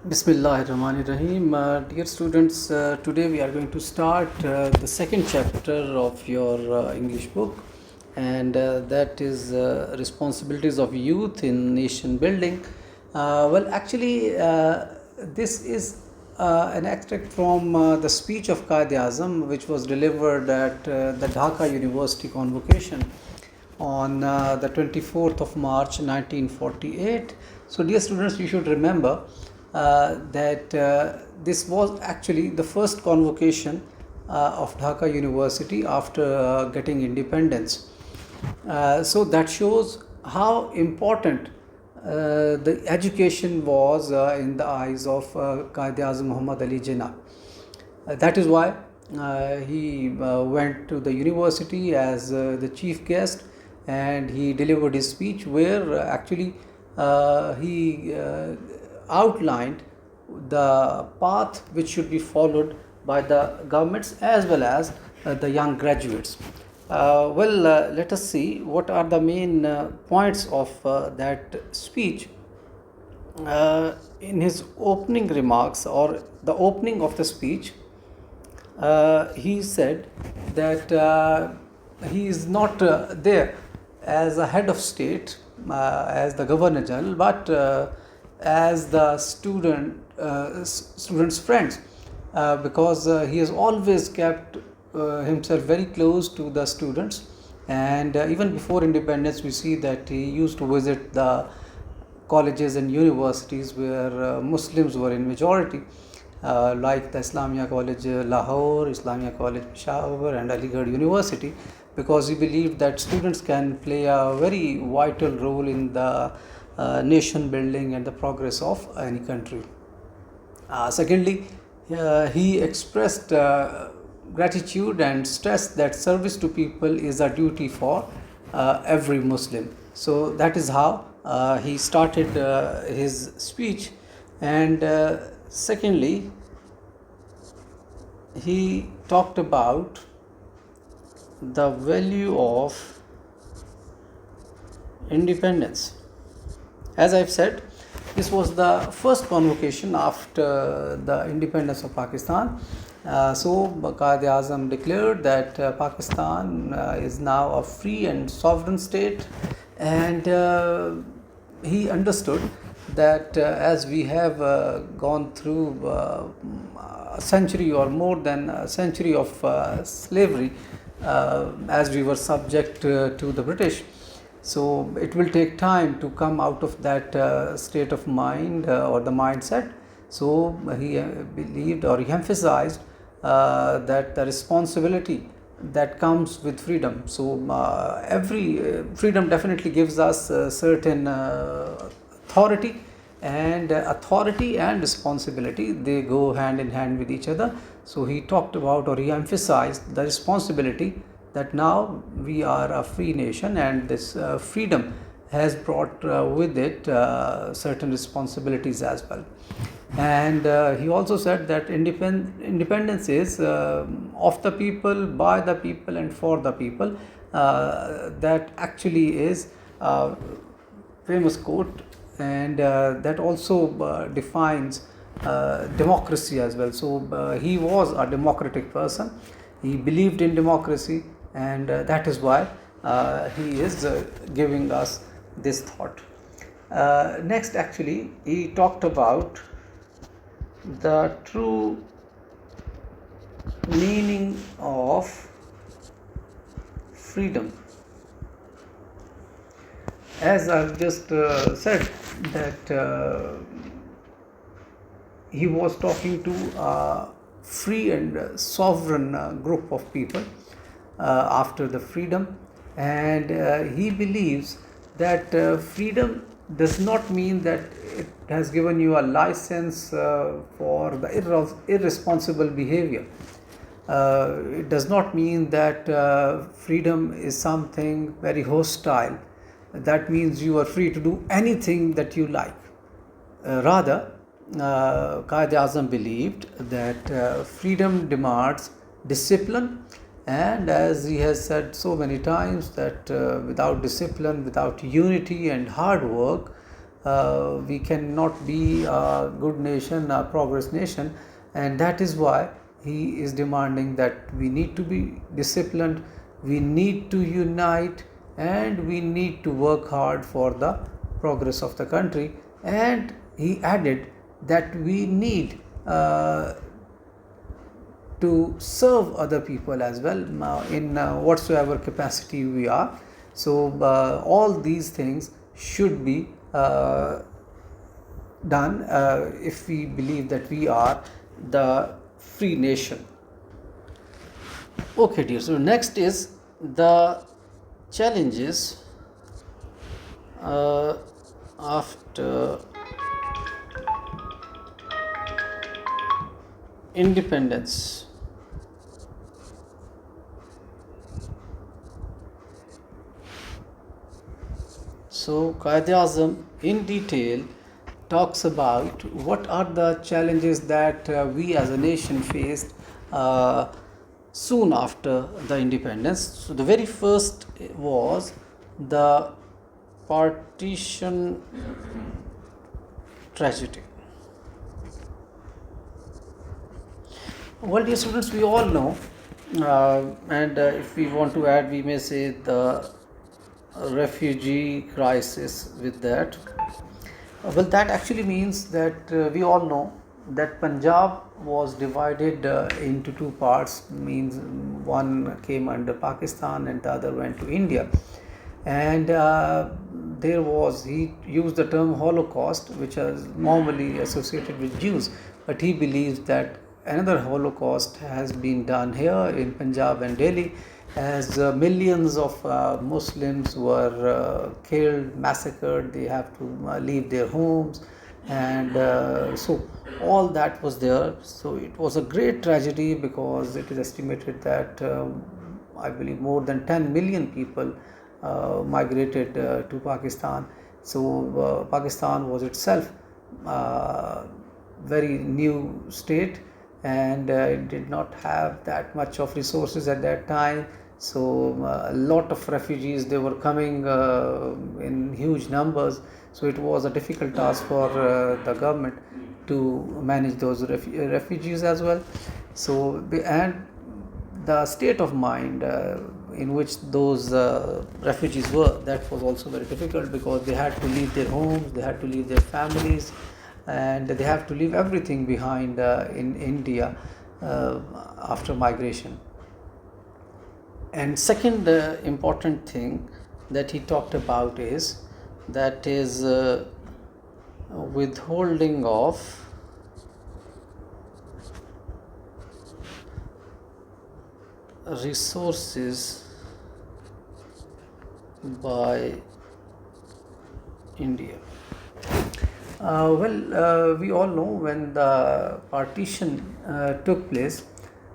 Bismillahirrahmanirrahim. Dear students, today we are going to start the second chapter of your English book, and that is Responsibilities of Youth in Nation Building. This is an extract from the speech of Quaid-e-Azam, which was delivered at the Dhaka University Convocation on the 24th of March 1948. So dear students, you should remember that this was actually the first convocation of Dhaka University after getting independence. So that shows how important the education was in the eyes of Quaid-e-Azam Muhammad Ali Jinnah. That is why he went to the university as the chief guest, and he delivered his speech where actually he outlined the path which should be followed by the governments as well as the young graduates. Let us see what are the main points of that speech. In his opening remarks, or the opening of the speech, he said that he is not there as a head of state, as the Governor General, but as the students' friends, because he has always kept himself very close to the students, and even before independence we see that he used to visit the colleges and universities where Muslims were in majority, like the Islamia College Lahore, Islamia College Peshawar, and Aligarh University, because he believed that students can play a very vital role in the nation building and the progress of any country. Secondly, he expressed gratitude and stressed that service to people is a duty for every Muslim. So that is how he started his speech. And secondly, he talked about the value of independence. As I've said, this was the first convocation after the independence of Pakistan. So Quaid-e-Azam declared that Pakistan is now a free and sovereign state, and he understood that as we have gone through a century or more than a century of slavery, as we were subject to the British, so it will take time to come out of that state of mind or the mindset. So he believed, or he emphasized that the responsibility that comes with freedom. So every freedom definitely gives us certain authority, and authority and responsibility, they go hand in hand with each other. So he talked about, or he emphasized the responsibility, that now we are a free nation, and this freedom has brought with it certain responsibilities as well. And he also said that independence is of the people, by the people, and for the people. That actually is a famous quote, and that also defines democracy as well. So he was a democratic person. He believed in democracy, and that is why he is giving us this thought. Next, actually, he talked about the true meaning of freedom. As I've just said, that he was talking to a free and sovereign group of people after the freedom, and he believes that freedom does not mean that it has given you a license for the irresponsible behavior. It does not mean that freedom is something very hostile. That means you are free to do anything that you like. Rather, Quaid-e-Azam believed that freedom demands discipline, and as he has said so many times, that without discipline, without unity and hard work, we cannot be a good nation, a progress nation, and that is why he is demanding that we need to be disciplined, we need to unite, and we need to work hard for the progress of the country. And he added that we need to serve other people as well in whatsoever capacity we are. So all these things should be done if we believe that we are the free nation. Okay, dear. So next is the challenges after independence. So Quaid-e-Azam in detail talks about what are the challenges that we as a nation faced soon after the independence. So the very first was the partition tragedy. Well, dear students, we all know, and if we want to add, we may say the refugee crisis with that. Well, that actually means that we all know that Punjab was divided into two parts, means one came under Pakistan and the other went to India. And he used the term Holocaust, which is normally associated with Jews, but he believes that another Holocaust has been done here in Punjab and Delhi, as millions of Muslims were killed, massacred, they have to leave their homes, and so all that was there. So it was a great tragedy, because it is estimated that I believe more than 10 million people migrated to Pakistan. So Pakistan was itself very new state, and it did not have that much of resources at that time. So a lot of refugees, they were coming in huge numbers. So it was a difficult task for the government to manage those refugees as well. So and the state of mind in which those refugees were, that was also very difficult, because they had to leave their homes, they had to leave their families, and they have to leave everything behind in India after migration. And second important thing that he talked about is withholding of resources by India. We all know when the partition took place,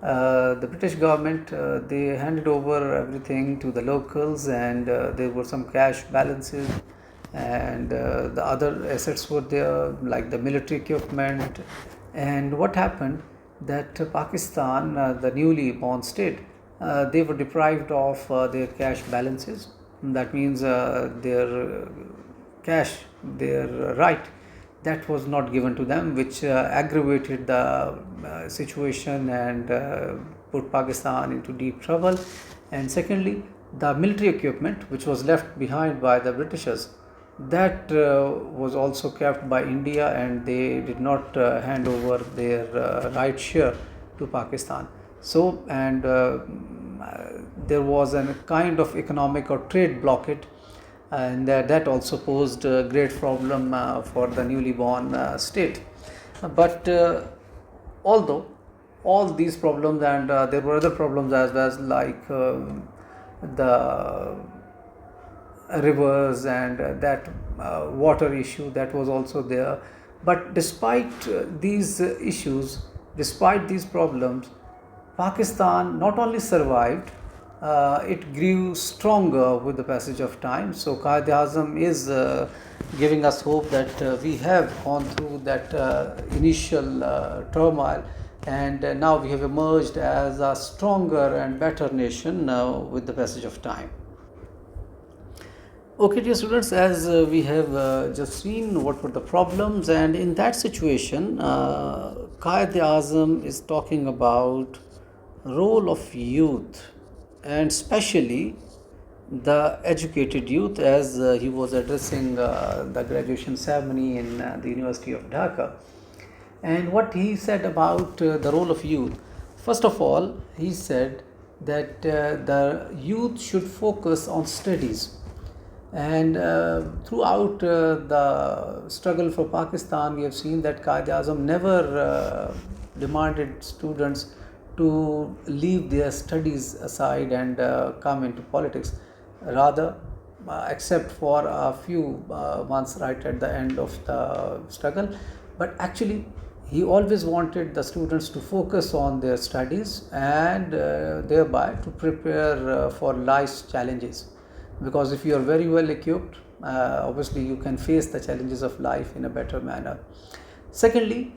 the British government, they handed over everything to the locals, and there were some cash balances, and the other assets were there, like the military equipment. And what happened, that Pakistan, the newly born state, they were deprived of their cash balances. That means their cash, their right, that was not given to them, which aggravated the situation and put Pakistan into deep trouble. And secondly, the military equipment which was left behind by the Britishers, that was also kept by India, and they did not hand over their right share to Pakistan. So, and there was a kind of economic or trade blockade, and that also posed a great problem for the newly born state. But although all these problems, and there were other problems as well, like the rivers and that water issue, that was also there. But despite these issues, despite these problems, Pakistan not only survived, it grew stronger with the passage of time. So Quaid-e-Azam is giving us hope that we have gone through that initial turmoil, and now we have emerged as a stronger and better nation with the passage of time. Okay, dear students, as we have just seen what were the problems, and in that situation, Qaid-e-Azam is talking about role of youth, and especially the educated youth, as he was addressing the graduation ceremony in the University of Dhaka. And what he said about the role of youth, first of all, he said that the youth should focus on studies. And throughout the struggle for Pakistan, we have seen that Qaid-e-Azam never demanded students to leave their studies aside and come into politics. Rather, except for a few months right at the end of the struggle, but actually he always wanted the students to focus on their studies and thereby to prepare for life's challenges, because if you are very well equipped, obviously you can face the challenges of life in a better manner. Secondly,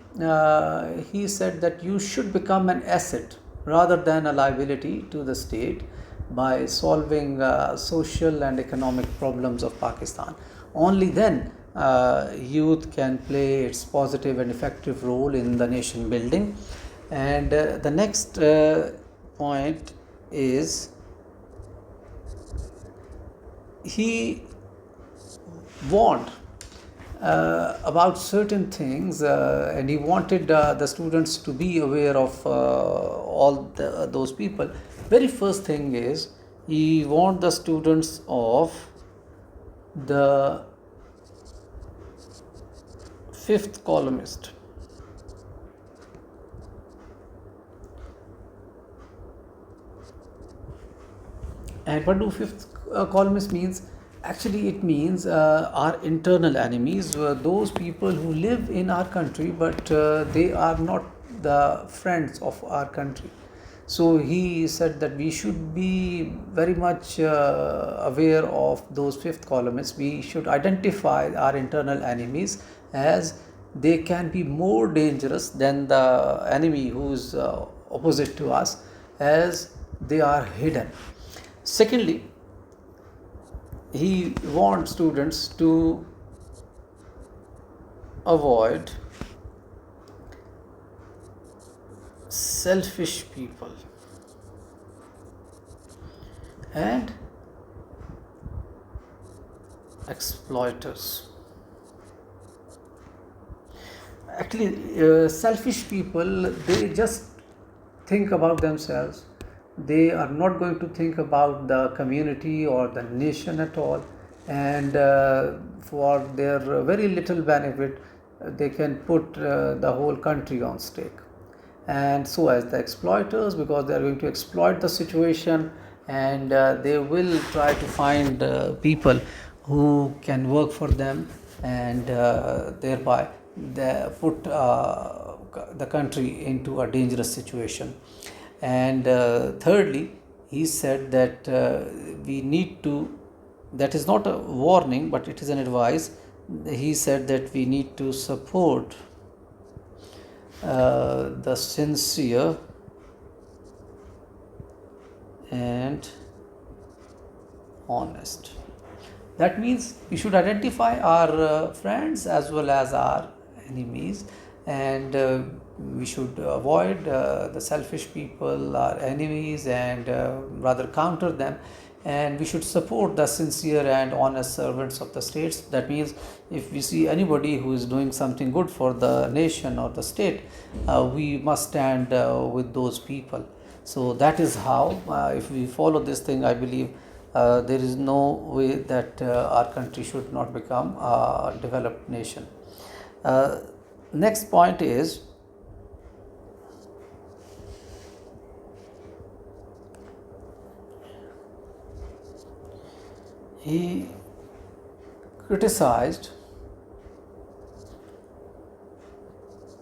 he said that you should become an asset rather than a liability to the state by solving social and economic problems of Pakistan. Only then youth can play its positive and effective role in the nation building. And the next point is, he warned about certain things, and he wanted the students to be aware of those people. Very first thing is, he warned the students of the fifth columnist. And what do fifth columnist means? Actually, it means our internal enemies, those people who live in our country, but they are not the friends of our country. So he said that we should be very much aware of those fifth columnists. We should identify our internal enemies, as they can be more dangerous than the enemy who is opposite to us, as they are hidden. Secondly, he wants students to avoid selfish people and exploiters. Actually, selfish people, they just think about themselves. They are not going to think about the community or the nation at all, and for their very little benefit, they can put the whole country on stake. And so as the exploiters, because they are going to exploit the situation, and they will try to find people who can work for them, and thereby they put the country into a dangerous situation. And thirdly, he said that we need to, that is not a warning but it is an advice. He said that we need to support the sincere and honest. That means we should identify our friends as well as our enemies, and we should avoid the selfish people, our enemies, and rather counter them. And we should support the sincere and honest servants of the states. That means if we see anybody who is doing something good for the nation or the state, we must stand with those people. So that is how, if we follow this thing, I believe there is no way that our country should not become a developed nation. Next point is, he criticized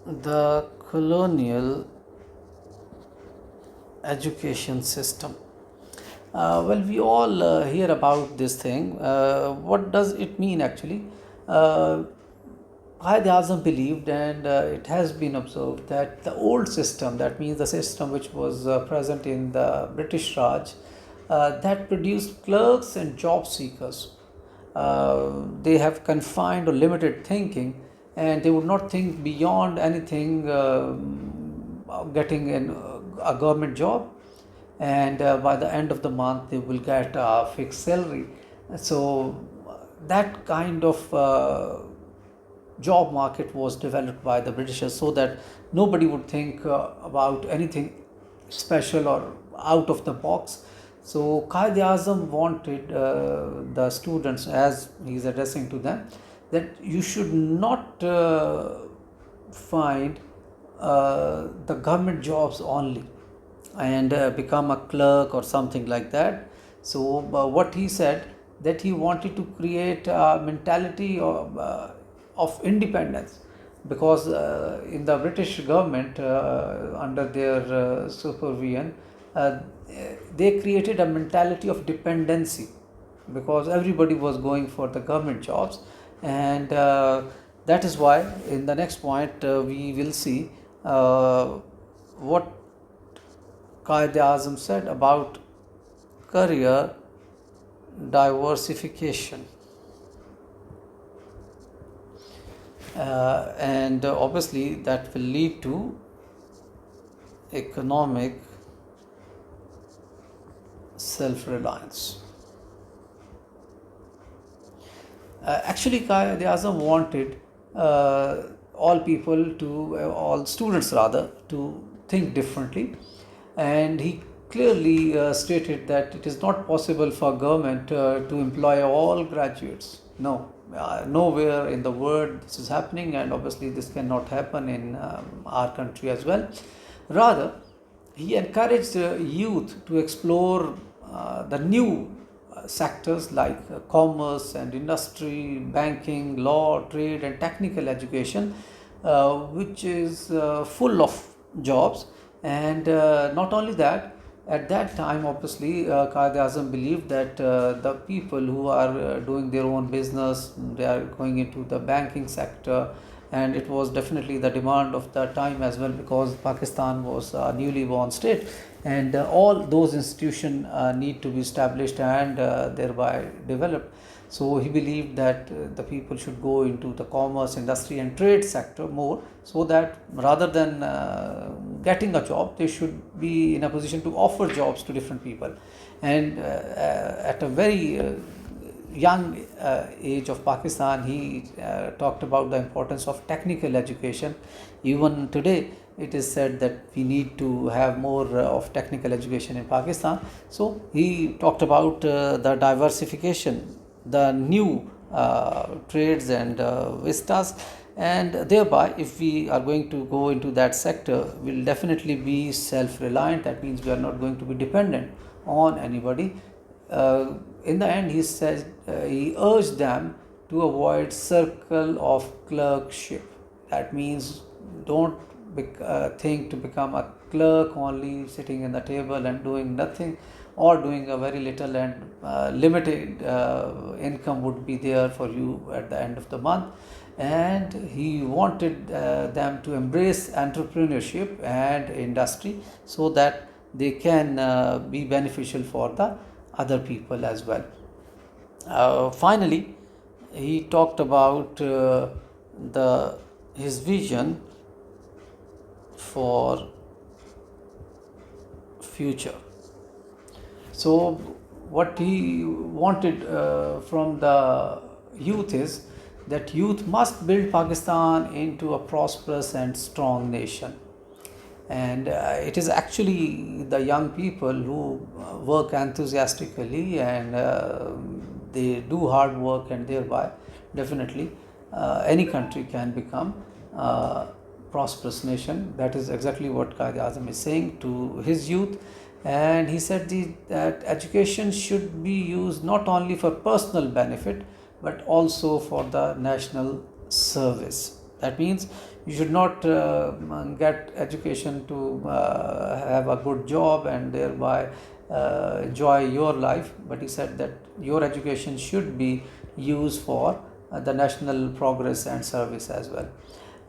the colonial education system. Well, we all hear about this thing. What does it mean actually? Qaid-e-Azam believed, and it has been observed, that the old system, that means the system which was present in the British Raj, that produced clerks and job seekers. they have confined or limited thinking, and they would not think beyond anything, getting a government job, and by the end of the month they will get a fixed salary. So that kind of job market was developed by the Britishers, so that nobody would think about anything special or out of the box. So Quaid-e-Azam wanted the students, as he is addressing to them, that you should not find the government jobs only and become a clerk or something like that. So what he said, that he wanted to create a mentality of independence, because in the British government, under their supervision, uh, they created a mentality of dependency, because everybody was going for the government jobs. And that is why in the next point we will see what Quaid-e-Azam said about career diversification. And obviously that will lead to economic self-reliance. Actually, Quaid-e-Azam wanted all people to, all students rather, to think differently, and he clearly stated that it is not possible for government to employ all graduates. No, nowhere in the world this is happening, and obviously this cannot happen in our country as well. Rather, he encouraged youth to explore the new sectors like commerce and industry, banking, law, trade, and technical education, which is full of jobs. And not only that, at that time, obviously, Quaid-e-Azam believed that the people who are doing their own business, they are going into the banking sector, and it was definitely the demand of the time as well, because Pakistan was a newly born state, and all those institutions need to be established and thereby developed. So he believed that the people should go into the commerce, industry, and trade sector more, so that rather than getting a job, they should be in a position to offer jobs to different people. And at a very young age of Pakistan, he talked about the importance of technical education. Even today, it is said that we need to have more of technical education in Pakistan. So he talked about the diversification, the new trades and vistas, and thereby, if we are going to go into that sector, we'll definitely be self-reliant. That means we are not going to be dependent on anybody. In the end, he said, he urged them to avoid circle of clerkship. That means don't think to become a clerk only, sitting in the table and doing nothing, or doing a very little, and limited income would be there for you at the end of the month. And he wanted them to embrace entrepreneurship and industry, so that they can be beneficial for the other people as well. Finally, he talked about his vision for future. So what he wanted from the youth is that youth must build Pakistan into a prosperous and strong nation. And it is actually the young people who work enthusiastically, and they do hard work, and thereby definitely any country can become prosperous nation. That is exactly what Quaid-e-Azam is saying to his youth. And he said that education should be used not only for personal benefit, but also for the national service. That means you should not get education to have a good job and thereby enjoy your life, but he said that your education should be used for the national progress and service as well.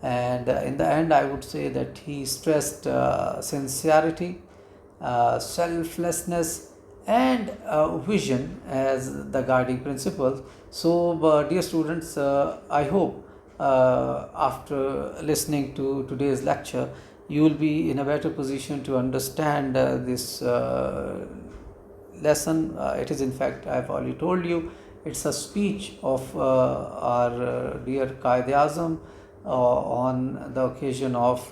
And in the end, I would say that he stressed sincerity, selflessness, and vision as the guiding principles, So, dear students, I hope after listening to today's lecture, you will be in a better position to understand this lesson. It is, in fact, I have already told you, it's a speech of our dear Qaid-e-Azam on the occasion of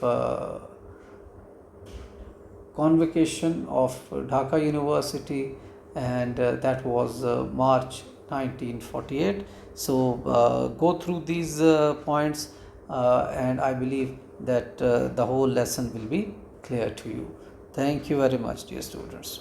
convocation of Dhaka University, and that was March 1948. So go through these points, and I believe that the whole lesson will be clear to you. Thank you very much, dear students.